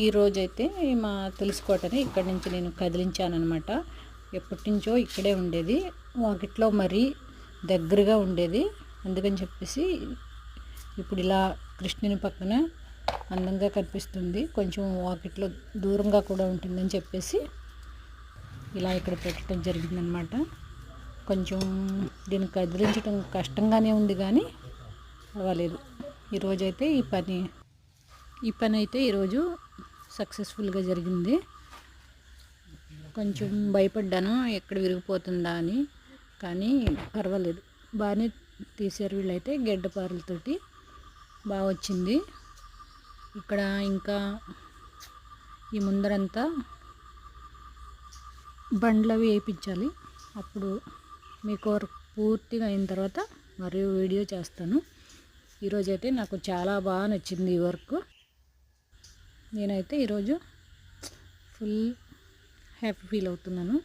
ఈరోజైతే మా తులసికోటని ఇక్కడి నుంచి నేను కదిలించానమాట. ఎప్పటి నుంచో ఇక్కడే ఉండేది, వాకిట్లో మరీ దగ్గరగా ఉండేది. అందుకని చెప్పేసి ఇప్పుడు ఇలా కృష్ణుని పక్కన అందంగా కనిపిస్తుంది, కొంచెం వాకిట్లో దూరంగా కూడా ఉంటుందని చెప్పేసి ఇలా ఇక్కడ పెట్టడం జరిగిందనమాట. కొంచెం దీన్ని కదిలించడం కష్టంగానే ఉంది కానీ పర్వాలేదు. ఈరోజైతే ఈ పని అయితే ఈరోజు సక్సెస్ఫుల్గా జరిగింది. కొంచెం భయపడ్డాను ఎక్కడ విరిగిపోతుందా అని, కానీ పర్వాలేదు, బాగానే తీసారు వీళ్ళైతే. గడ్డపారలతోటి బాగా వచ్చింది. ఇక్కడ ఇంకా ఈ ముందరంతా బండ్లవి వేయించాలి. అప్పుడు మీకు వర్క్ పూర్తిగా అయిన తర్వాత మరియు వీడియో చేస్తాను. ఈరోజైతే నాకు చాలా బాగా నచ్చింది ఈ వర్క్. నేనైతే ఈరోజు ఫుల్ హ్యాపీ ఫీల్ అవుతున్నాను.